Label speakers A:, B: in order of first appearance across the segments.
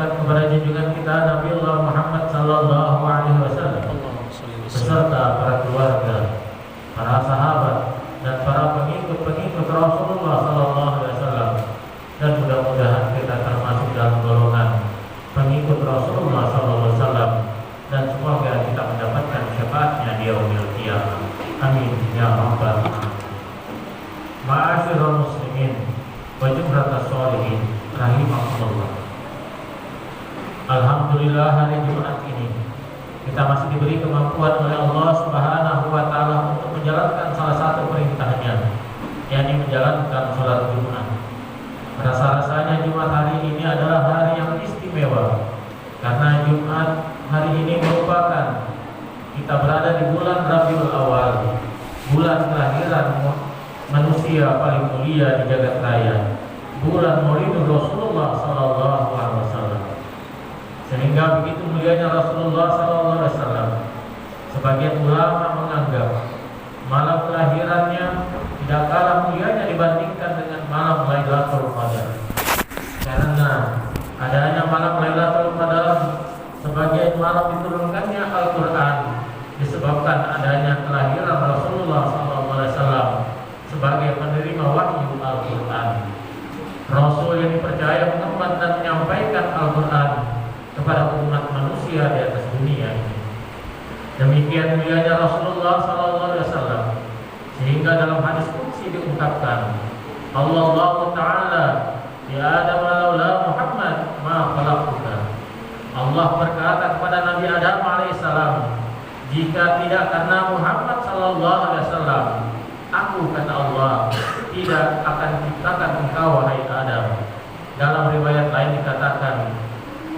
A: salawat kepada junjungan kita Nabiullah Muhammad sallallahu alaihi wasallam beserta para keluarga, para sahabat dan para pengikut Rasulullah sallallahu alaihi wasallam, dan mudah-mudahan kita termasuk dalam golongan pengikut Rasulullah sallallahu alaihi wasallam, dan semoga kita mendapatkan syafaatnya di yaumil qiyamah. Amin ya rabbal alamin. Ma'asyiral muslimin wa jumlatas sholihin rahimakumullah. Alhamdulillah, hari Jumat ini kita masih diberi kemampuan oleh Allah Subhanahu wa taala untuk menjalankan salah satu perintahnya, yakni menjalankan sholat Jumat. Rasa-rasanya Jumat hari ini adalah hari yang istimewa, karena Jumat hari ini merupakan kita berada di bulan Rabiul Awal, bulan kelahiran manusia paling mulia di jagat raya, bulan Maulidur Rasulullah sallallahu alaihi wasallam. Sehingga begitu mulianya Rasulullah sallallahu alaihi wasallam, sebagian ulama menganggap malam kelahirannya tidak kalah mulianya dibandingkan dengan malam Lailatul Qadar. Karena adanya malam Lailatul Qadar, sebagian malam diturunkannya Al-Qur'an, disebabkan adanya kelahiran Rasulullah SAW sebagai penerima wahyu Al-Qur'an. Rasul yang dipercaya mengemban dan menyampaikan Al-Qur'an kepada umat manusia di atas dunia ini. Demikian mulianya Rasulullah SAW, sehingga dalam hadis qudsi diungkapkan, Allah Ta'ala ya Adam laula Muhammad ma khalaqtuka. Allah berkata kepada Nabi Adam alaihissalam, jika tidak karena Muhammad sallallahu alaihi wasallam, aku, kata Allah, tidak akan ciptakan engkau wahai Adam. Dalam riwayat lain dikatakan,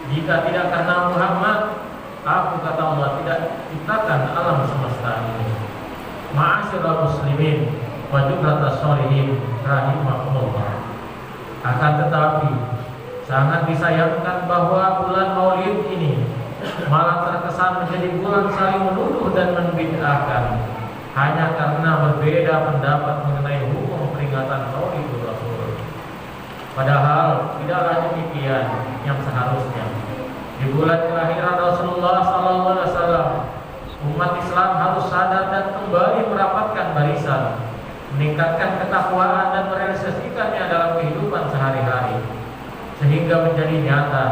A: jika tidak karena Muhammad, aku, kata Allah, tidak ciptakan alam semesta ini. Ma'asyiral muslimin wa jumlatas sholihin rahimakumullah. Akan tetapi sangat disayangkan bahwa bulan Maulid ini malah terkesan menjadi bulan saling menuduh dan membid'ahkan, hanya karena berbeda pendapat mengenai hukum peringatan Maulid Rasul. Padahal tidaklah demikian yang seharusnya. Di bulan kelahiran Rasulullah SAW, umat Islam harus sadar dan kembali merapatkan barisan, meningkatkan ketakwaan dan merealisasikannya dalam kehidupan sehari-hari, sehingga menjadi nyata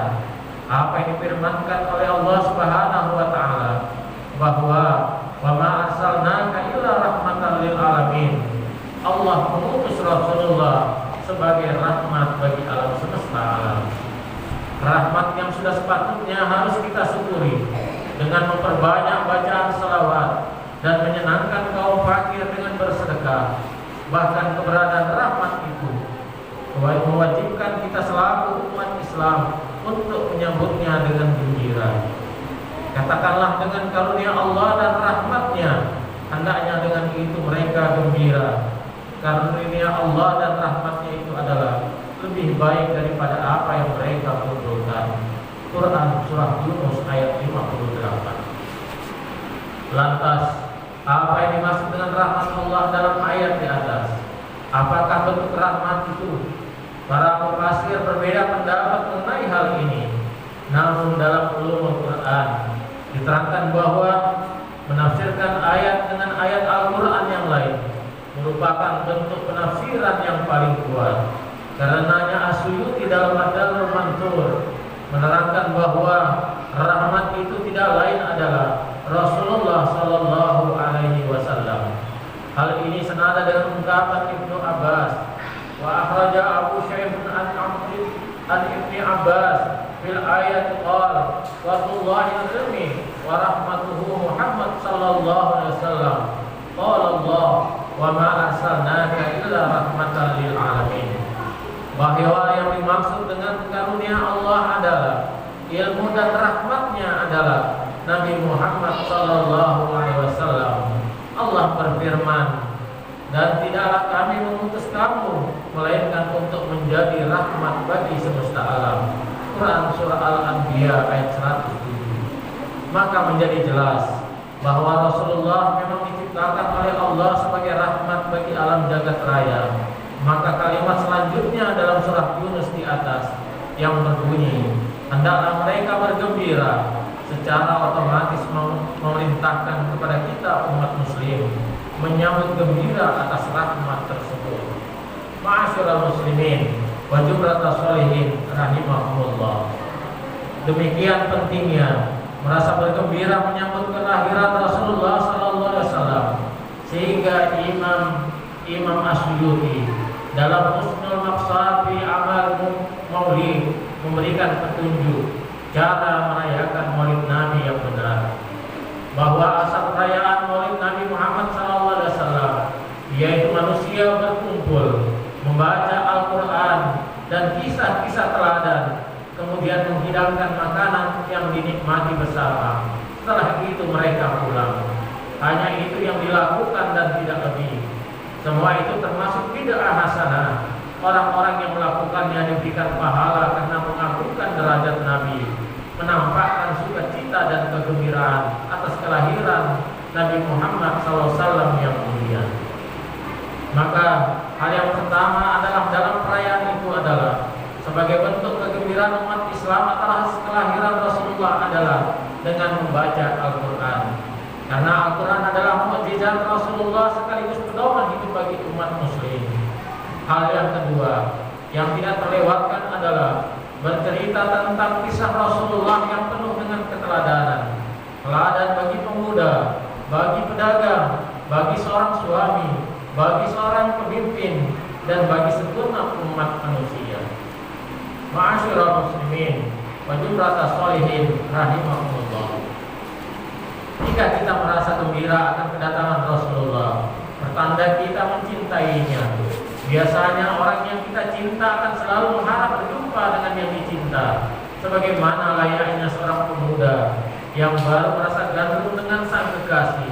A: apa yang difirmankan oleh Allah Subhanahu wa taala, bahwa wa ma arsalnaka illa rahmatan lil alamin. Allah mengutus Rasulullah sebagai rahmat bagi alam semesta alam. Rahmat yang sudah sepatutnya harus kita syukuri dengan memperbanyak bacaan salawat dan menyenangkan kaum fakir dengan bersedekah. Bahkan keberadaan rahmat itu mewajibkan kita selaku umat Islam untuk menyambutnya dengan gembira. Katakanlah dengan karunia Allah dan rahmatnya, hendaknya dengan itu mereka gembira. Karunia Allah dan rahmatnya itu adalah lebih baik daripada apa yang mereka kumpulkan. Quran surah Yunus ayat 58. Lantas, apa yang dimaksud dengan rahmat Allah dalam ayat di atas? Apakah bentuk rahmat itu? Para mufasir berbeda pendapat mengenai hal ini. Namun dalam ulumul Quran diterangkan bahwa menafsirkan ayat dengan ayat Al-Quran yang lain merupakan bentuk penafsiran yang paling kuat. Karenanya As-Suyuti dalam Ad-Durrul Mansur menerangkan bahwa rahmat itu tidak lain adalah Rasulullah sallallahu alaihi wasallam. Hal ini senada dengan ungkapan Ibnu Abbas, wa akhraja Abu Syaikhun an Ibni Abbas fil ayat qala wa tullahi al-ilmi wa rahmatuhu Muhammad sallallahu alaihi wasallam. Qala Allah wa ma arsalnaka illa rahmatan lil alamin. Bahwa yang dimaksud dengan karunia Allah adalah ilmu dan rahmatnya adalah Nabi Muhammad sallallahu alaihi wasallam. Allah berfirman, dan tidaklah kami mengutus kamu melainkan untuk menjadi rahmat bagi semesta alam. Quran surah Al-Anbiya ayat 107. Maka menjadi jelas bahwa Rasulullah memang diciptakan oleh Allah sebagai rahmat bagi alam jagat raya. Maka kalimat selanjutnya dalam surah Yunus di atas yang berbunyi, hendaklah mereka bergembira, secara otomatis memerintahkan kepada kita umat muslim menyambut gembira atas rahmat tersebut. Ma'asyiral muslimin wa jumlatas sholihin rahimahumullah. Demikian pentingnya merasa bergembira menyambut kelahiran Rasulullah sallallahu alaihi wasallam, sehingga Imam Asyuyuti dalam Husnul Maqsad fi Amal Maulid memberikan petunjuk cara merayakan Maulid Nabi yang benar, bahwa asal perayaan Maulid Nabi Muhammad SAW yaitu manusia berkumpul membaca Al-Quran dan kisah-kisah teladan, kemudian menghidangkan makanan yang dinikmati bersama. Setelah itu mereka pulang. Hanya itu yang dilakukan dan tidak lebih. Semua itu termasuk bid'ah hasanah. Orang-orang yang melakukannya diberikan pahala karena mengagungkan derajat Nabi, menampakkan sukacita dan kegembiraan atas kelahiran Nabi Muhammad SAW yang mulia. Maka hal yang pertama adalah dalam perayaan itu adalah sebagai bentuk kegembiraan umat Islam atas kelahiran Rasulullah adalah dengan membaca Al-Quran. Karena Al-Quran adalah mukjizat Rasulullah sekaligus pedoman hidup bagi umat muslim. Hal yang kedua yang tidak terlewatkan adalah bercerita tentang kisah Rasulullah yang penuh dengan keteladanan. Teladan bagi pemuda, bagi pedagang, bagi seorang suami, bagi seorang pemimpin, dan bagi segenap umat manusia. Ma'asyiral muslimin wa jumlatas sholihin rahimahumullah. Jika kita merasa gembira akan kedatangan Rasulullah, pertanda kita mencintainya. Biasanya orang yang kita cinta akan selalu mengharap berjumpa dengan yang dicinta, sebagaimana layaknya seorang pemuda yang baru merasa gandrung dengan sang kekasih.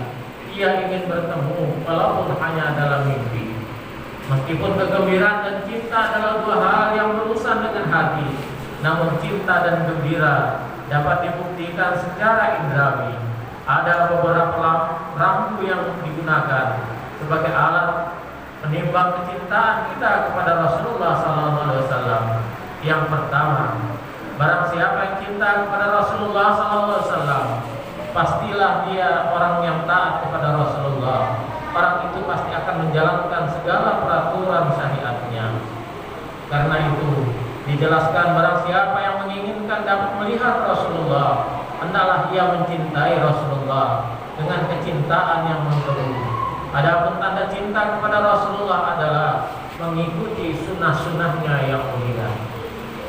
A: Ia ingin bertemu walaupun hanya dalam mimpi. Meskipun kegembiraan dan cinta adalah dua hal yang berurusan dengan hati, namun cinta dan gembira dapat dibuktikan secara indrawi. Ada beberapa rambu yang digunakan sebagai alat menimbang kecintaan kita kepada Rasulullah SAW. Yang pertama, barang siapa yang cinta kepada Rasulullah SAW, pastilah dia orang yang taat kepada Rasulullah. Orang itu pasti akan menjalankan segala peraturan syariatnya. Karena itu dijelaskan barang siapa yang menginginkan dapat melihat Rasulullah, hendaklah ia mencintai Rasulullah dengan kecintaan yang menggebu. Adapun tanda cinta kepada Rasulullah adalah mengikuti sunnah-sunnahnya yang mulia.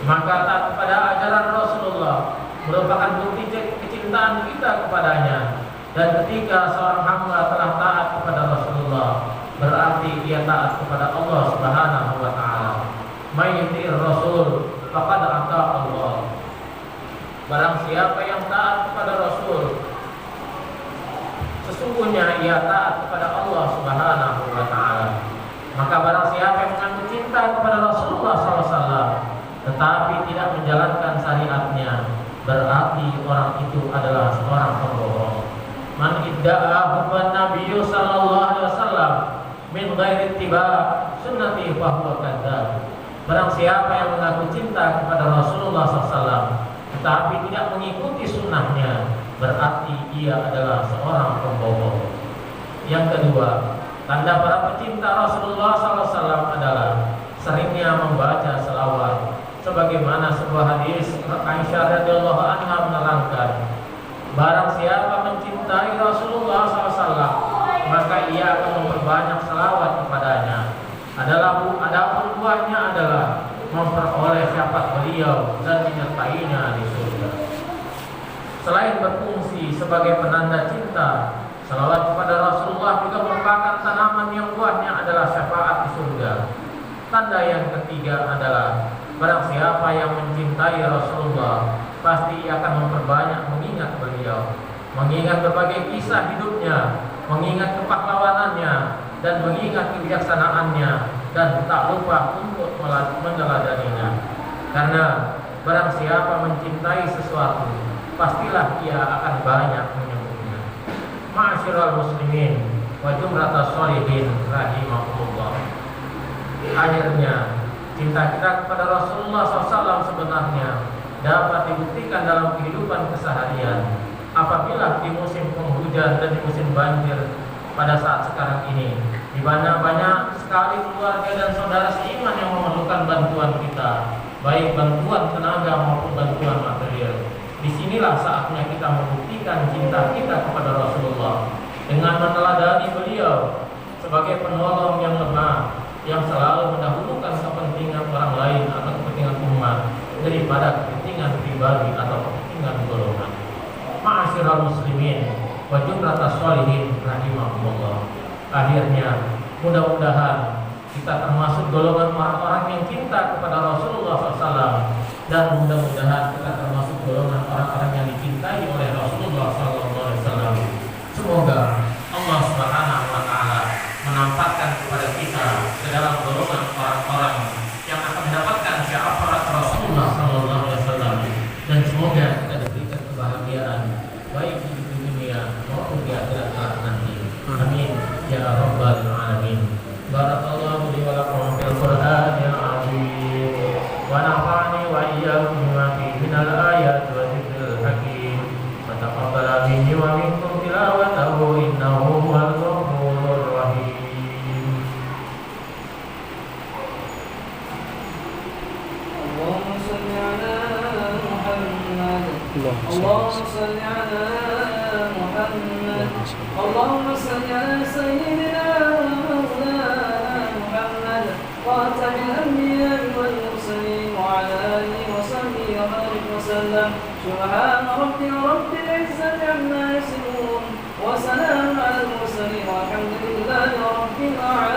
A: Maka taat kepada ajaran Rasulullah merupakan bukti kecintaan kita kepadanya. Dan ketika seorang hamba telah taat kepada Rasulullah, berarti ia taat kepada Allah Subhanahu wa taala. May yuti'ir Rasul faqad ata Allah. Barang siapa yang taat kepada Rasul, sesungguhnya ia taat kepada Allah Subhanahu wa taala. Maka barang siapa yang mengaku cinta kepada Rasulullah SAW tetapi tidak menjalankan syariatnya, berarti orang itu adalah seorang pembohong. Man idda'a hubban Nabi sallallahu alaihi wasallam min ghairi ittiba' sunnati fa huwa kadzdzab. Barang siapa yang mengaku cinta kepada Rasulullah SAW tetapi tidak mengikuti sunnahnya, berarti ia adalah seorang pembohong. Yang kedua, tanda para pecinta Rasulullah SAW adalah seringnya membaca selawat. Sebagaimana sebuah hadis Aisyah radhiyallahu anha menerangkan, barang siapa mencintai Rasulullah SAW, maka ia akan memperbanyak selawat kepadanya. Adapun buahnya adalah memperoleh syafaat beliau dan menyertainya di surga. Selain berfungsi sebagai penanda cinta, selawat kepada Rasulullah juga merupakan tanaman yang buahnya adalah syafaat di surga. Tanda yang ketiga adalah barang siapa yang mencintai Rasulullah, pasti ia akan memperbanyak mengingat beliau, mengingat berbagai kisah hidupnya, mengingat kepahlawanannya, dan mengingat kebijaksanaannya, dan tak lupa untuk meneladaninya. Karena barang siapa mencintai sesuatu, pastilah ia akan banyak menyebutnya. Ma'asyiral muslimin wa jumlatas sholihin rahimahullah. Akhirnya cinta kita kepada Rasulullah SAW sebenarnya dapat dibuktikan dalam kehidupan keseharian. Apabila di musim penghujan dan di musim banjir pada saat sekarang ini, di mana banyak sekali keluarga dan saudara seiman yang memerlukan bantuan kita, baik bantuan tenaga maupun bantuan material. Disinilah saatnya kita membuktikan cinta kita kepada Rasulullah dengan meneladani beliau sebagai penolong yang lemah, yang selalu mendahulukan kepentingan orang lain atau kepentingan umat daripada kepentingan pribadi atau kepentingan golongan. Ma'asyiral muslimin wa jumlatas sholihin rahimahumullah. Akhirnya mudah-mudahan kita termasuk golongan orang-orang yang cinta kepada Rasulullah SAW, dan mudah-mudahan kita termasuk golongan orang-orang yang dicintai oleh Rasulullah SAW. Semoga Allah Subhanahu wa Ta'ala menampakkan kepada kita ke dalam golongan orang-orang yang akan mendapatkan syafaat Rasulullah SAW, dan semoga kita diberikan kebahagiaan baik di dunia maupun di akhirat nanti. Amin ya rabbal alamin. Barakallahu li wa lakum fil Qur'anil azim wa nafa'ani wa iyyakum bima fihi minal ayati wa dzikril hakim. Wa taqabbala minni wa minkum tilawatahu innahu huwal ghafurur rahim.
B: Allahumma shalli ala Muhammad. Allahumma shalli ala Muhammad. Allahumma shalli ala sayyidina خاتم الأنبياء والمرسلين وعلى آله وصحبه وبارك وسلم. سبحان ربك رب العزة عما يصفون وسلام على المرسلين والحمد لله رب العالمين.